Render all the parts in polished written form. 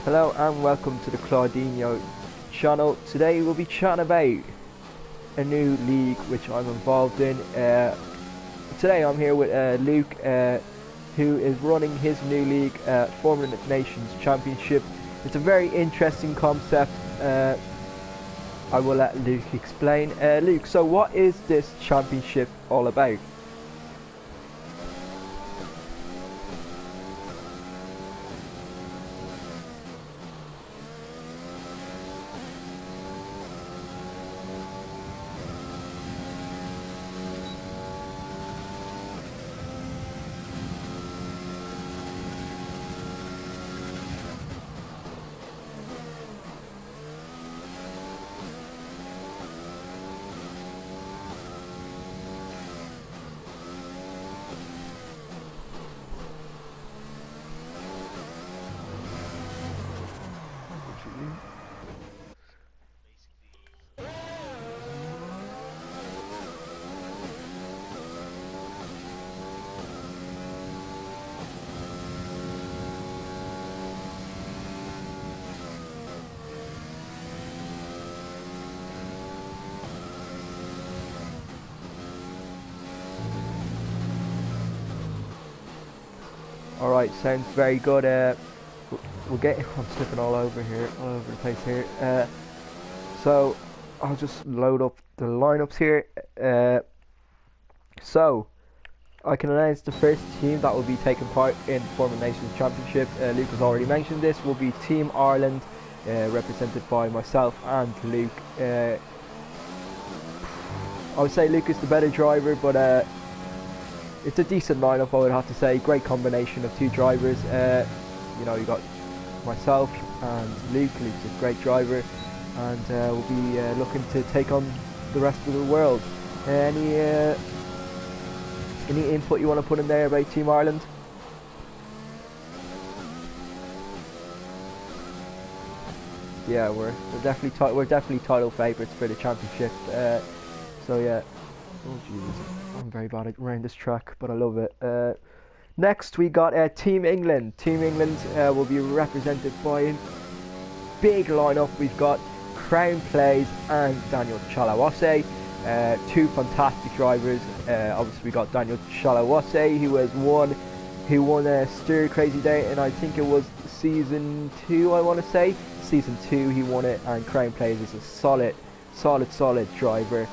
Hello and welcome to the Claudinho channel. Today we'll be chatting about a new league which I'm involved in. Today I'm here with Luke, who is running his new league, Formula Nations Championship. It's a very interesting concept. I will let Luke explain. Luke, so what is this championship all about? Alright, sounds very good. We'll get. I'm slipping all over the place here. So I'll just load up the lineups here. So I can announce the first team that will be taking part in Formula Nations Championship. Luke has already mentioned this. Will be Team Ireland, represented by myself and Luke. I would say Luke is the better driver, but it's a decent lineup, I would have to say. Great combination of two drivers. You know, you got myself and Luke. Luke's a great driver, and we'll be looking to take on the rest of the world. Any input you want to put in there about Team Ireland? Yeah, we're definitely title favourites for the championship. So yeah. Oh Jesus, I'm very bad around this track, but I love it. Next we got Team England. Team England will be represented by a big lineup. We've got Crown Plays and Daniel Chalawase, two fantastic drivers. Obviously we got Daniel Chalawase, who won a Stir Crazy Day, and I think it was season 2. I want to say season 2 he won it. And Crown Plays is a solid driver.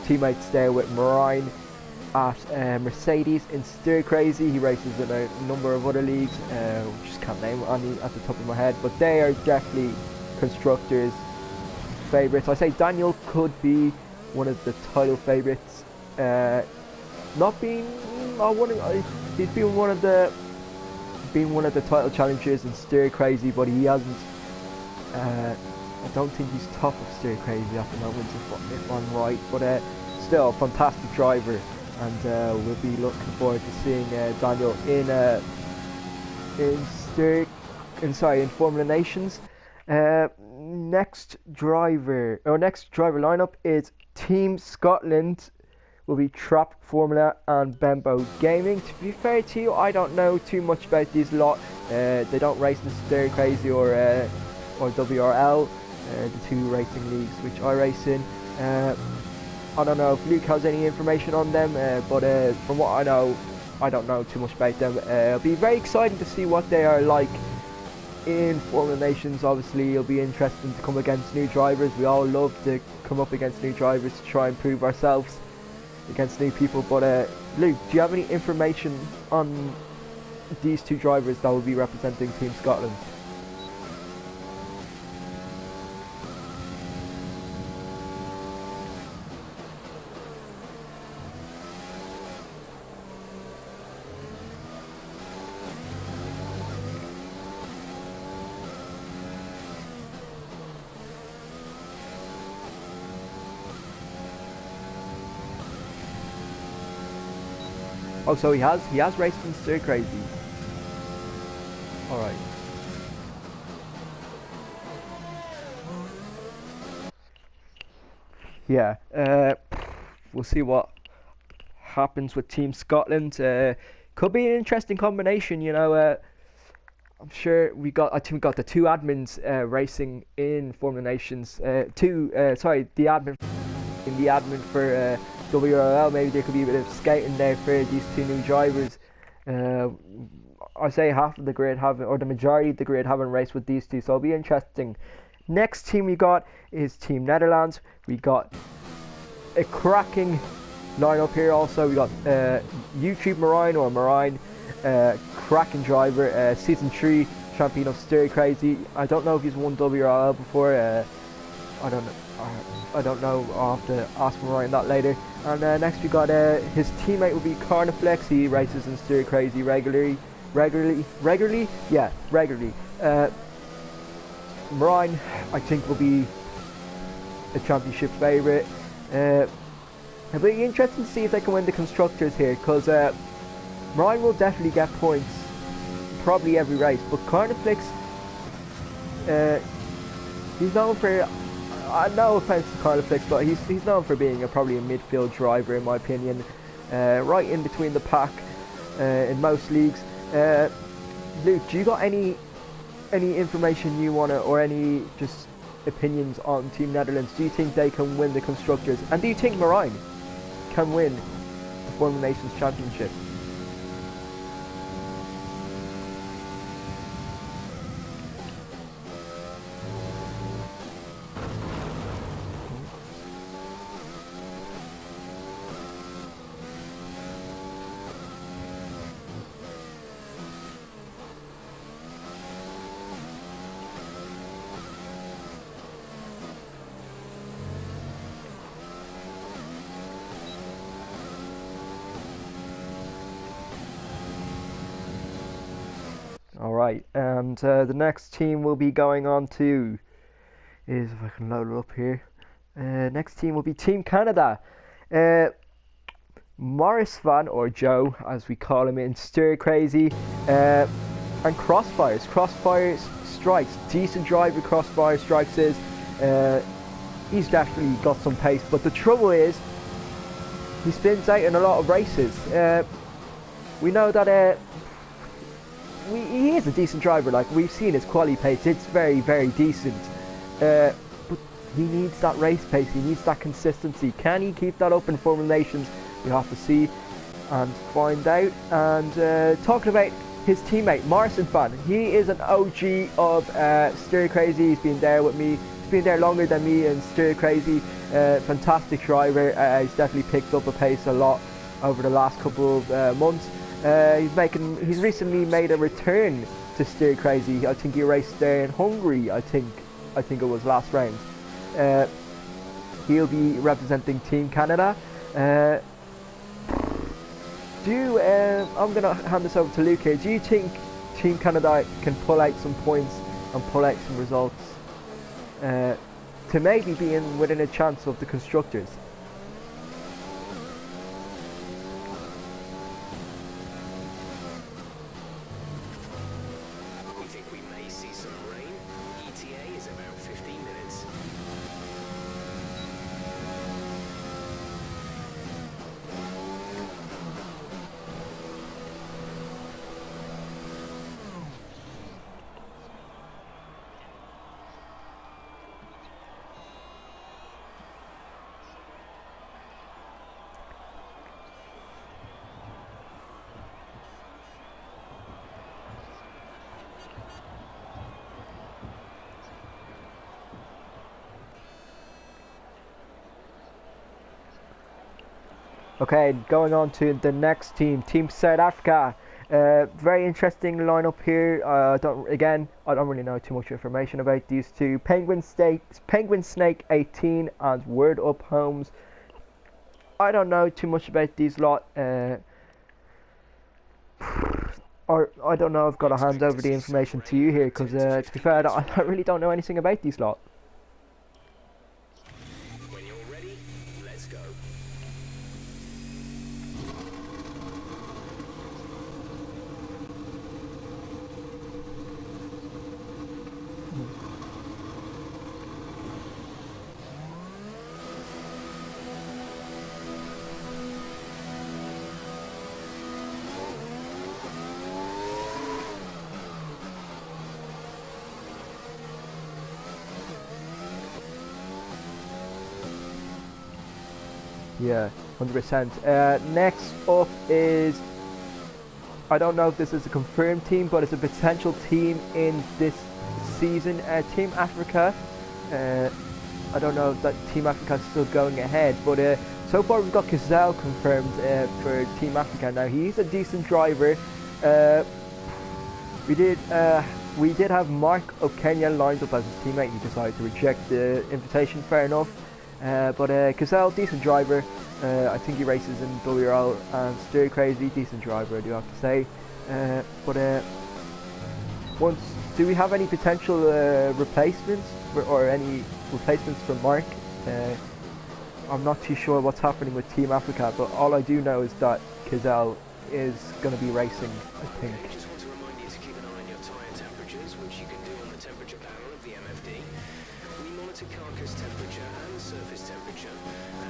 Teammates there with Marine at Mercedes in Stir Crazy. He races in a number of other leagues, just can't name any at the top of my head, but they are definitely constructors' favourites. I say Daniel could be one of the title favourites, not being he's been one of the title challengers in Stir Crazy, but he hasn't. I don't think he's top of Stir Crazy at the moment, if I'm right, but still a fantastic driver, and we'll be looking forward to seeing Daniel in Formula Nations. Next driver lineup is Team Scotland. Will be Trap Formula and Bembo Gaming. To be fair to you, I don't know too much about these lot. They don't race in Stir Crazy or WRL. The two racing leagues which I race in. I don't know if Luke has any information on them, but from what I know, I don't know too much about them. It'll be very exciting to see what they are like in Formula Nations. Obviously it'll be interesting to come against new drivers. We all love to come up against new drivers to try and prove ourselves against new people, but Luke, do you have any information on these two drivers that will be representing Team Scotland? Oh, so he has raced in Stir Crazy. All right. Yeah. We'll see what happens with Team Scotland. Could be an interesting combination. You know, I'm sure I think we got the two admins racing in Formula Nations. The admin in the admin for WRL. Maybe there could be a bit of skating there for these two new drivers. I say half of the grid haven't, or the majority of the grid haven't raced with these two, so it'll be interesting. Next team we got is Team Netherlands. We got a cracking lineup here. Also, we got YouTube Marijn, cracking driver, season 3 champion of Stir Crazy. I don't know if he's won WRL before. I don't know. I'll have to ask Marijn that later. And next we got his teammate will be Carniflex. He races in Stir Crazy regularly. Yeah, regularly. Marijn, I think, will be a championship favourite. It'll be interesting to see if they can win the constructors here, because Marijn will definitely get points probably every race, but Carniflex, he's known for, no offense to Carniflex, but he's known for being probably a midfield driver in my opinion, right in between the pack in most leagues. Luke, do you got any information you wanna, or any just opinions on Team Netherlands? Do you think they can win the constructors, and do you think Marijn can win the Formula Nations Championship? Alright, and the next team we'll be going on to is, if I can load it up here, next team will be Team Canada. Morris Van, or Joe as we call him in Stir Crazy, and Crossfire Strikes, decent driver. Crossfire Strikes is, he's definitely got some pace, but the trouble is he spins out in a lot of races. We know that he is a decent driver. Like, we've seen his quali pace, it's very, very decent, but he needs that race pace, he needs that consistency. Can he keep that up in Formula Nations? We have to see and find out. And talking about his teammate Morrison Fan, he is an OG of Stir Crazy. He's been there with me, he's been there longer than me in Stir Crazy. Fantastic driver. He's definitely picked up a pace a lot over the last couple of months. He's recently made a return to Stir Crazy. I think he raced there in Hungary. I think it was last round. He'll be representing Team Canada. I'm gonna hand this over to Luke here. Do you think Team Canada can pull out some points and pull out some results to maybe be within a chance of the constructors? Okay, going on to the next team, Team South Africa. Very interesting lineup here. I don't really know too much information about these two. Penguin Snake 18 and Word Up Homes. I don't know too much about these lot. Or I don't know. I've got to hand over the information to you here, because to be fair, I really don't know anything about these lot. When you're ready, let's go. Yeah, 100%. Next up is, I don't know if this is a confirmed team, but it's a potential team in this season. Team Africa. I don't know if that Team Africa is still going ahead, but so far we've got Gazelle confirmed for Team Africa. Now he's a decent driver. We did have Mark Okenya lined up as his teammate. He decided to reject the invitation. Fair enough. But Gazelle, decent driver. I think he races in WRL and Stir Crazy, decent driver, I do have to say. Do we have any potential replacements or any replacements for Mark? I'm not too sure what's happening with Team Africa, but all I do know is that Gazelle is going to be racing, I think. Just want to remind you to keep an eye on your tyre temperatures, which you can do on the temperature panel of the MFD. We monitor carcass temperature and surface temperature,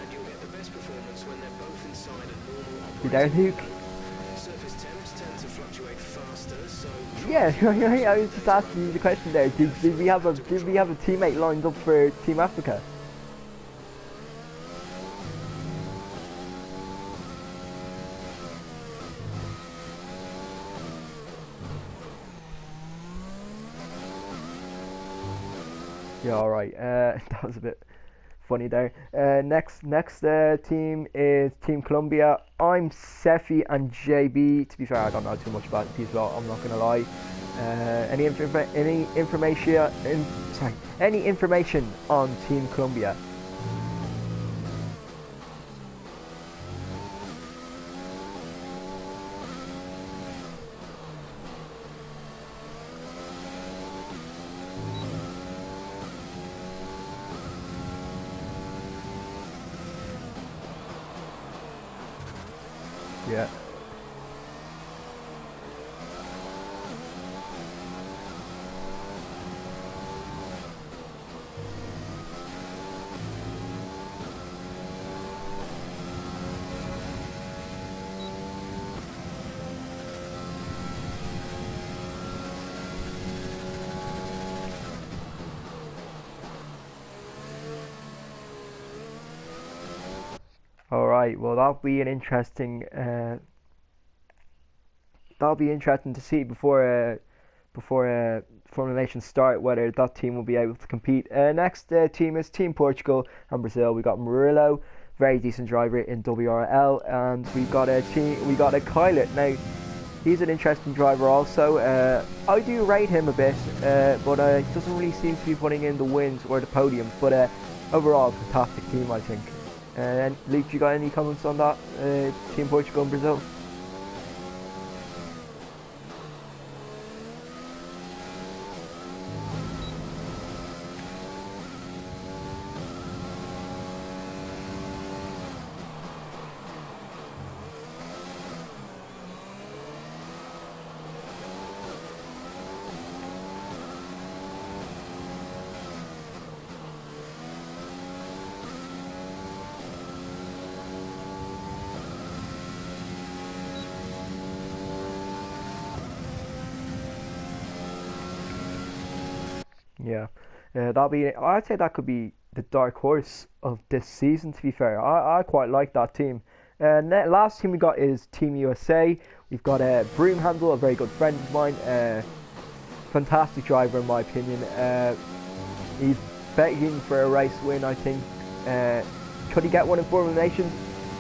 and you'll get the best performance when they're both inside a normal You there, operating Luke? window. Surface temps tend to fluctuate faster, so Yeah, I was just asking you the question there. Did we have a teammate lined up for Team Africa? Yeah, all right. That was a bit funny there. Next team is Team Colombia. I'm Sefi and JB. To be fair, I don't know too much about these lot. I'm not gonna lie. Any information on Team Colombia? Yeah. All right. Well, that'll be interesting to see before Formula Nation start whether that team will be able to compete. Next team is Team Portugal and Brazil. We got Murillo, very decent driver in WRL, and we got a Kylet. Now he's an interesting driver also. I do rate him a bit, but he doesn't really seem to be putting in the wins or the podiums. But overall, fantastic team, I think. And Luke, you got any comments on that? Team Portugal and Brazil? Yeah, I'd say that could be the dark horse of this season. To be fair, I quite like that team. Last team we got is Team USA. We've got Broomhandle, a very good friend of mine. Fantastic driver in my opinion. He's begging for a race win, I think. Could he get one in Formula Nation?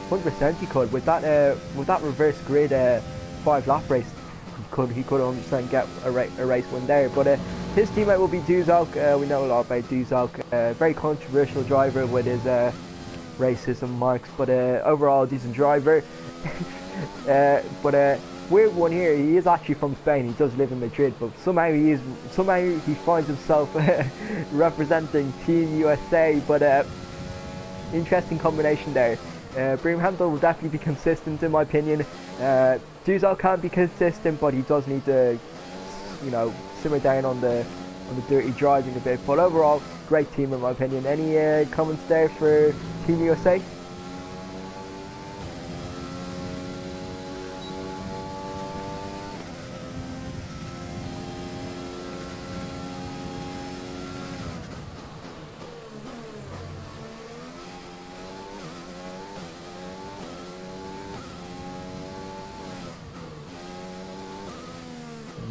100% he could. With that reverse grid 5-lap race, he could 100% get a race win there. But his teammate will be Duzalk. We know a lot about Duzalk. Very controversial driver with his racism marks, but overall decent driver. But weird one here. He is actually from Spain. He does live in Madrid, but somehow he finds himself representing Team USA. But interesting combination there. Broomhandle will definitely be consistent in my opinion. Duzal can be consistent, but he does need to, simmer down on the dirty driving a bit. But overall, great team in my opinion. Any comments there for Team USA?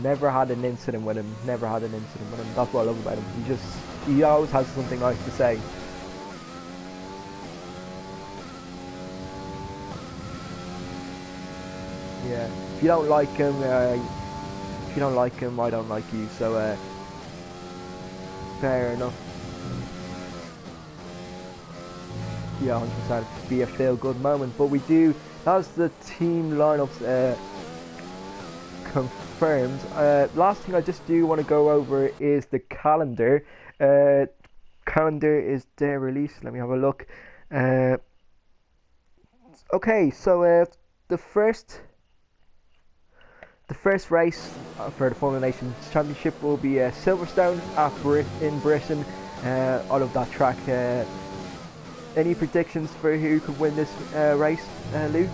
Never had an incident with him. Never had an incident with him. That's what I love about him. He always has something nice to say. Yeah. If you don't like him, I don't like you. So fair enough. Yeah, 100%. Be a feel-good moment. But we do. That's the team lineups confirmed. Last thing I just do want to go over is the calendar. Calendar is their release. Let me have a look. Okay, so the first race for the Formula Nations Championship will be Silverstone in Britain. I love that track. Any predictions for who could win this race, Luke?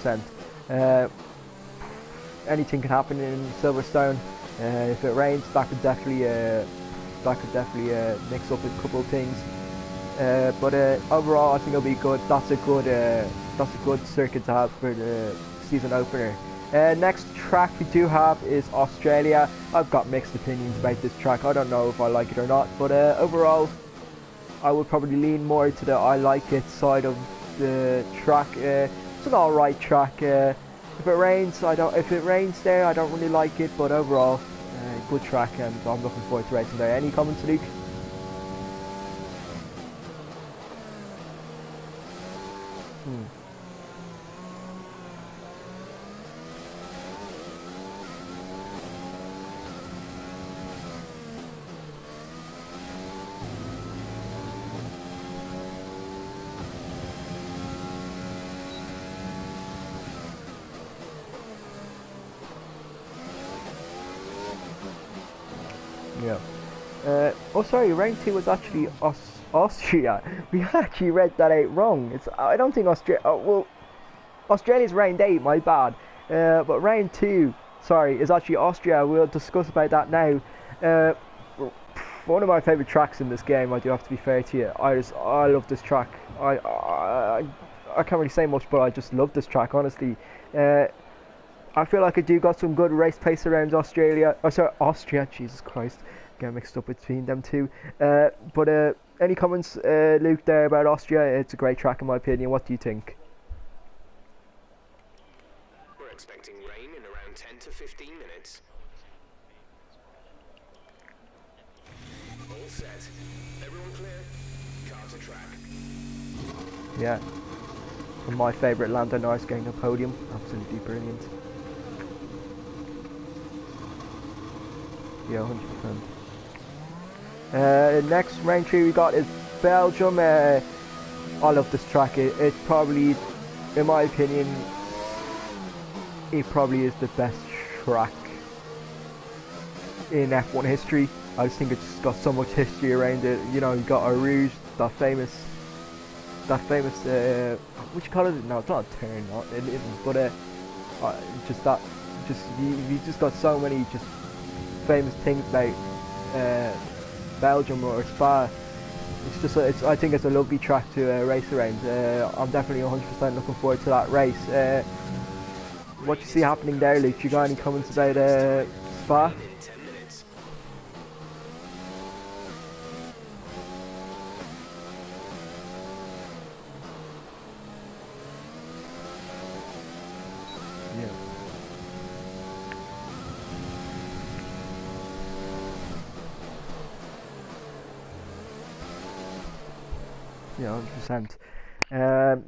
%. Anything can happen in Silverstone. If it rains, that could definitely mix up a couple of things. But overall, I think it'll be good. That's a good circuit to have for the season opener. Next track we do have is Australia. I've got mixed opinions about this track. I don't know if I like it or not, but overall, I would probably lean more to the I like it side of the track. It's an alright track. If it rains, If it rains there, I don't really like it. But overall, good track, and I'm looking forward to racing there. Any comments, Luke? Yeah. Oh, sorry. Round 2 was actually Austria. We actually read that out wrong. I don't think Austria. Oh, well, Australia's round 8. My bad. But round 2, sorry, is actually Austria. We'll discuss about that now. One of my favourite tracks in this game. I do have to be fair to you. I love this track. I can't really say much, but I just love this track. Honestly. I feel like I do got some good race pace around Australia. Oh, sorry, Austria. Jesus Christ, get mixed up between them two. But any comments, Luke, there about Austria? It's a great track in my opinion. What do you think? We're expecting rain in around 10 to 15 minutes. All set. Everyone clear? Car to track. Yeah. And my favourite Lando Norris getting a podium. Absolutely brilliant. Yeah, 100%. Next round 3 we got is Belgium. I love this track. It probably, in my opinion, it probably is the best track in F1 history. I just think it's got so much history around it. You know, you got Eau Rouge, that famous, what you call it? No, it's not a turn, no, it isn't. But you just got so many just famous things about Belgium or Spa. I think it's a lovely track to race around. I'm definitely 100% looking forward to that race. What you see happening there, Luke? You got any comments about Spa? Yeah, 100%.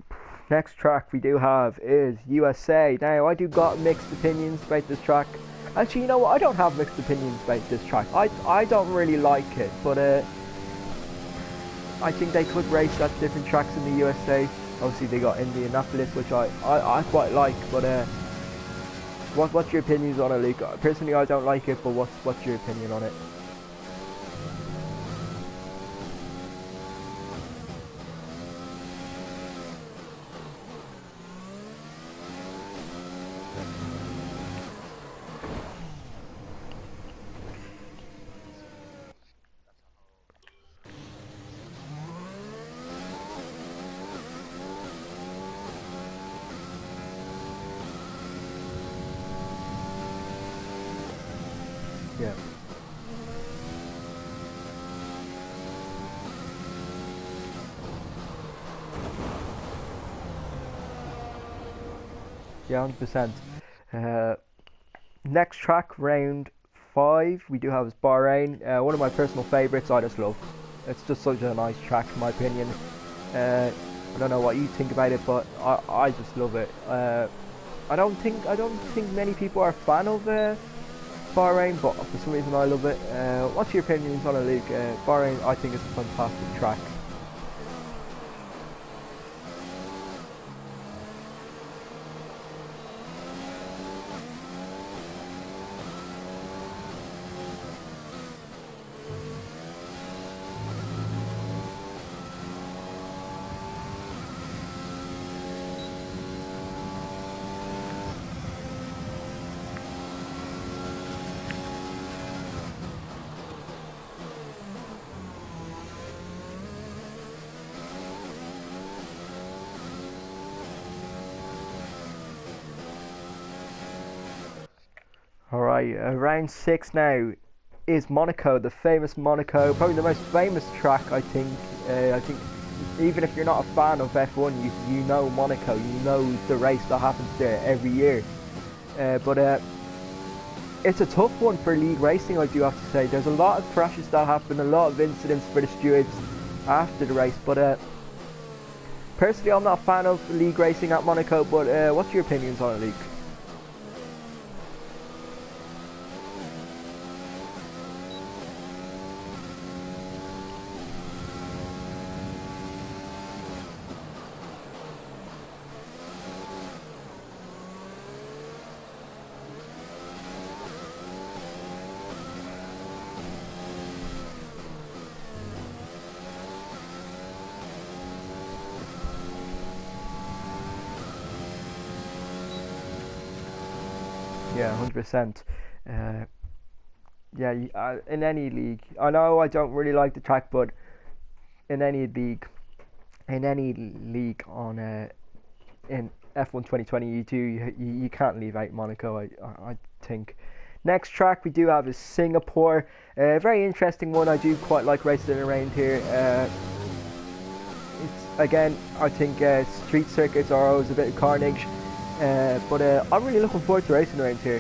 Next track we do have is USA. Now, I do got mixed opinions about this track. Actually, you know what? I don't have mixed opinions about this track. I don't really like it, but I think they could race at different tracks in the USA. Obviously, they got Indianapolis, which I quite like, but what's your opinions on it, Luke? Personally, I don't like it, but what's your opinion on it? Yeah. Yeah, 100%. Uh, Next track, round 5, we do have is Bahrain. One of my personal favourites. I just love. It's just such a nice track, in my opinion. I don't know what you think about it, but I just love it. I don't think many people are a fan of Bahrain, but for some reason I love it. What's your opinions on it, Luke? Bahrain, I think, is a fantastic track. Alright, round 6 now is Monaco, the famous Monaco, probably the most famous track, I think. I think even if you're not a fan of F1, you know Monaco, you know the race that happens there every year. But it's a tough one for league racing, I do have to say. There's a lot of crashes that happen, a lot of incidents for the stewards after the race. But personally, I'm not a fan of league racing at Monaco, but what's your opinions on it, Luke? Yeah, 100%. Yeah, in any league, I know I don't really like the track, but in any league, on in F1 2020, you can't leave out Monaco. I think. Next track we do have is Singapore. A very interesting one. I do quite like racing around here. It's again, I think street circuits are always a bit of carnage. But I'm really looking forward to racing around here.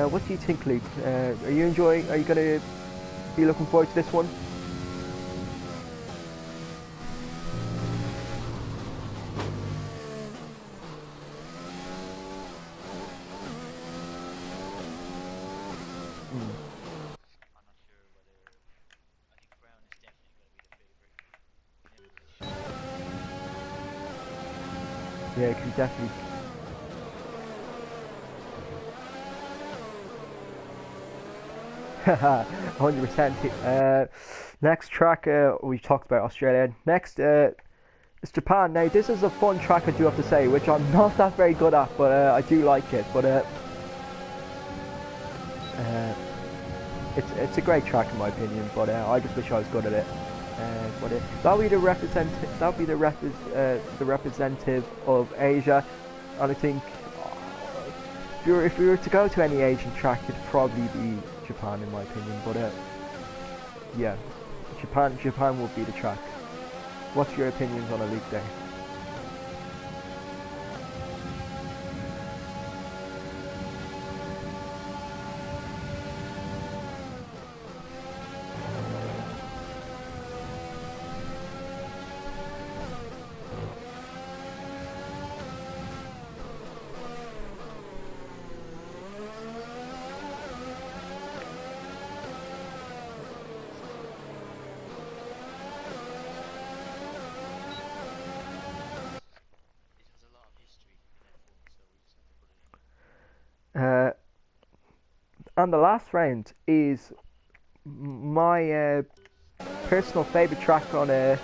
What do you think, Luke? Are you gonna be looking forward to this one? Yeah, it could definitely. 100%. Next track, we've talked about Australia. Next is Japan. Now, this is a fun track, I do have to say, which I'm not that very good at, but I do like it. But it's a great track in my opinion. But I just wish I was good at it. But that'll be the representative of Asia, and I think if we were to go to any Asian track, it'd probably be Japan in my opinion. But yeah, Japan will be the track. What's your opinions on a league day? And the last round is my personal favourite track on F1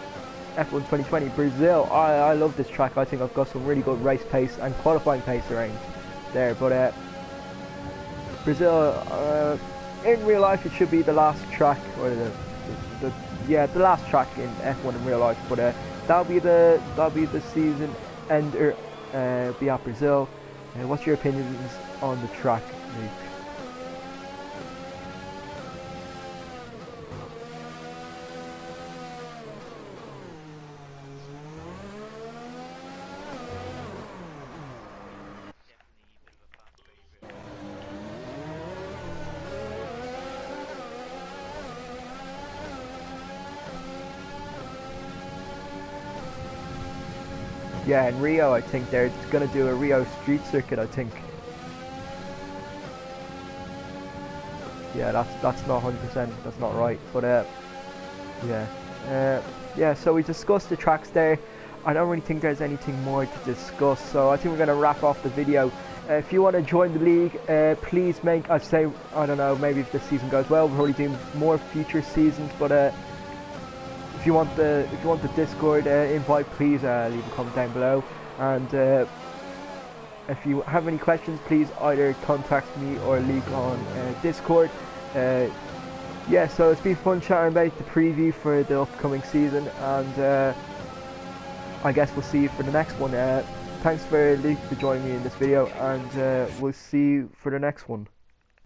2020, Brazil. I love this track. I think I've got some really good race pace and qualifying pace around there. But Brazil, in real life, it should be the last track, or the last track in F1 in real life. But that'll be the season ender. Be at Brazil. What's your opinions on the track, Luke? Yeah, in Rio, I think they're gonna do a Rio street circuit. I think. Yeah, that's not 100%. That's not right. But yeah, yeah. So we discussed the tracks there. I don't really think there's anything more to discuss. So I think we're gonna wrap off the video. If you want to join the league, please make. I'd say I don't know. Maybe if the season goes well, we'll probably do more future seasons. But if you want the Discord invite, please leave a comment down below. And if you have any questions, please either contact me or leak on Discord. Yeah, so it's been fun chatting about the preview for the upcoming season, and I guess we'll see you for the next one. Thanks for joining me in this video, and we'll see you for the next one.